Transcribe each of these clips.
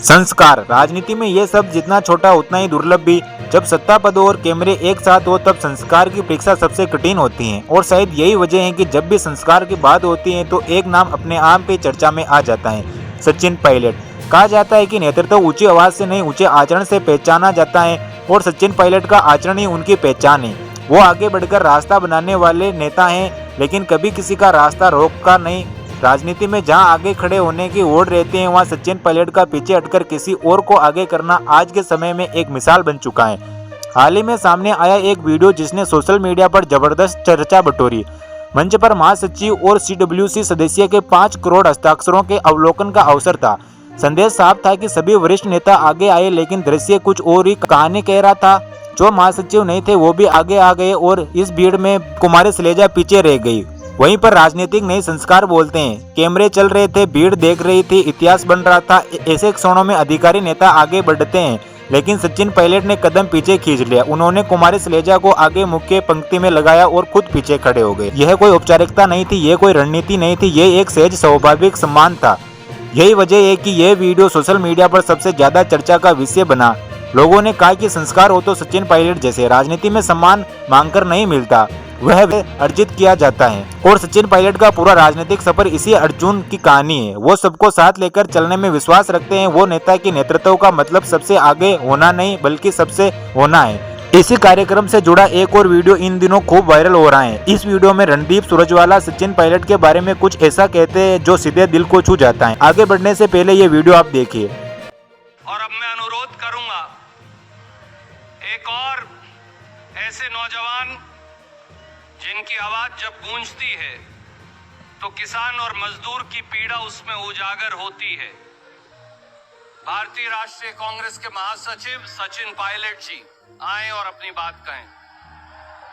संस्कार राजनीति में ये सब जितना छोटा उतना ही दुर्लभ भी। जब सत्ता पद और कैमरे एक साथ हो तब संस्कार की परीक्षा सबसे कठिन होती है और शायद यही वजह है कि जब भी संस्कार की बात होती है तो एक नाम अपने आप पे चर्चा में आ जाता है, सचिन पायलट। कहा जाता है कि नेतृत्व ऊंची आवाज से नहीं ऊंचे आचरण से पहचाना जाता है और सचिन पायलट का आचरण ही उनकी पहचान है। वो आगे बढ़कर रास्ता बनाने वाले नेता हैं, लेकिन कभी किसी का रास्ता रोका नहीं। राजनीति में जहां आगे खड़े होने की होड़ रहती है वहां सचिन पायलट का पीछे हटकर किसी और को आगे करना आज के समय में एक मिसाल बन चुका है। हाल ही में सामने आया एक वीडियो जिसने सोशल मीडिया पर जबरदस्त चर्चा बटोरी। मंच पर महासचिव और CWC सदस्य के 5 करोड़ हस्ताक्षरों के अवलोकन का अवसर था। संदेश साफ था कि सभी वरिष्ठ नेता आगे आए, लेकिन दृश्य कुछ और ही कहानी कह रहा था। जो महासचिव नहीं थे वो भी आगे आ गए और इस भीड़ में कुमारी सलेजा पीछे रह गई। वहीं पर राजनीतिक नए संस्कार बोलते हैं। कैमरे चल रहे थे, भीड़ देख रही थी, इतिहास बन रहा था। ऐसे क्षणों में अधिकारी नेता आगे बढ़ते हैं, लेकिन सचिन पायलट ने कदम पीछे खींच लिया। उन्होंने कुमारी सलेजा को आगे मुख्य पंक्ति में लगाया और खुद पीछे खड़े हो गए। यह कोई औपचारिकता नहीं थी, यह कोई रणनीति नहीं थी, यह एक सहज स्वाभाविक सम्मान था। यही वजह है कि यह वीडियो सोशल मीडिया पर सबसे ज्यादा चर्चा का विषय बना। लोगों ने कहा कि संस्कार हो तो सचिन पायलट जैसे। राजनीति में सम्मान मांगकर नहीं मिलता, वह अर्जित किया जाता है और सचिन पायलट का पूरा राजनीतिक सफर इसी अर्जुन की कहानी है। वो सबको साथ लेकर चलने में विश्वास रखते हैं। वो नेता की नेतृत्व का मतलब सबसे आगे होना नहीं बल्कि सबसे होना है। इसी कार्यक्रम से जुड़ा एक और वीडियो इन दिनों खूब वायरल हो रहा है। इस वीडियो में रणदीप सुरजवाला सचिन पायलट के बारे में कुछ ऐसा कहते हैं जो सीधे दिल को छू जाता है। आगे बढ़ने से पहले ये वीडियो आप देखिए। और अब मैं अनुरोध करूंगा, एक और ऐसे नौजवान जिनकी आवाज जब गूंजती है तो किसान और मजदूर की पीड़ा उसमें उजागर होती है। भारतीय राष्ट्रीय कांग्रेस के महासचिव सचिन पायलट जी आए और अपनी बात कहें।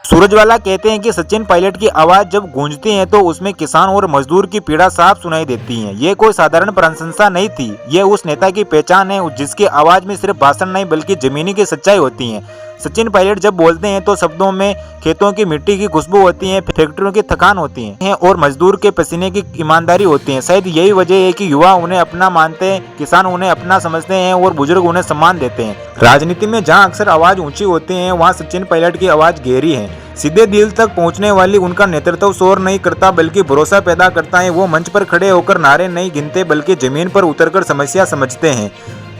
सूरजवाला कहते हैं कि सचिन पायलट की आवाज जब गूंजती है तो उसमें किसान और मजदूर की पीड़ा साफ सुनाई देती है। ये कोई साधारण प्रशंसा नहीं थी, ये उस नेता की पहचान है जिसकी आवाज में सिर्फ भाषण नहीं बल्कि जमीनी की सच्चाई होती है। सचिन पायलट जब बोलते हैं तो शब्दों में खेतों की मिट्टी की खुशबू होती है, फैक्ट्रियों की थकान होती है और मजदूर के पसीने की ईमानदारी होती है। शायद यही वजह है कि युवा उन्हें अपना मानते हैं, किसान उन्हें अपना समझते हैं और बुजुर्ग उन्हें सम्मान देते हैं। राजनीति में जहां अक्सर आवाज ऊंची होती है वहां सचिन पायलट की आवाज गहरी है। सीधे दिल तक पहुंचने वाली उनका नेतृत्व शोर नहीं करता बल्कि भरोसा पैदा करता है। वो मंच पर खड़े होकर नारे नहीं गिनते बल्कि जमीन पर उतरकर समस्या समझते हैं।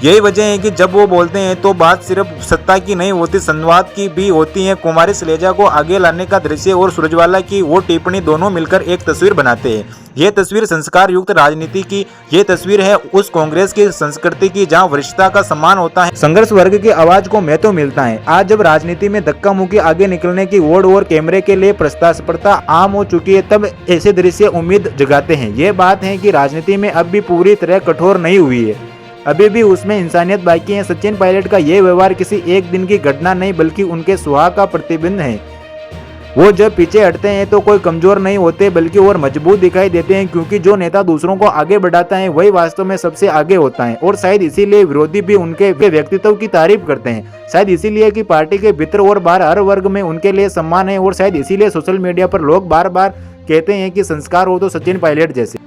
यही वजह है कि जब वो बोलते हैं तो बात सिर्फ सत्ता की नहीं होती, संवाद की भी होती है। कुमारी सलेजा को आगे लाने का दृश्य और सुरजवाला की वो टिप्पणी दोनों मिलकर एक तस्वीर बनाते हैं। ये तस्वीर संस्कार युक्त राजनीति की, ये तस्वीर है उस कांग्रेस की संस्कृति की जहां वरिष्ठता का सम्मान होता है, संघर्ष वर्ग की आवाज को महत्व मिलता है। आज जब राजनीति में धक्का मुक्की आगे निकलने की ओर और कैमरे के लिए प्रतिस्पर्धा आम हो चुकी है, तब ऐसे दृश्य उम्मीद जगाते हैं। ये बात है कि राजनीति में अब भी पूरी तरह कठोर नहीं हुई है, अभी भी उसमें इंसानियत बाकी है। सचिन पायलट का ये व्यवहार किसी एक दिन की घटना नहीं बल्कि उनके स्वभाव का प्रतिबिंब है। वो जब पीछे हटते हैं तो कोई कमजोर नहीं होते बल्कि और मजबूत दिखाई देते हैं, क्योंकि जो नेता दूसरों को आगे बढ़ाता है वही वास्तव में सबसे आगे होता है। और शायद इसीलिए विरोधी भी उनके व्यक्तित्व की तारीफ करते हैं। शायद इसीलिए कि पार्टी के भीतर और बाहर हर वर्ग में उनके लिए सम्मान है और शायद इसीलिए सोशल मीडिया पर लोग बार बार कहते हैं कि संस्कार हो तो सचिन पायलट जैसे।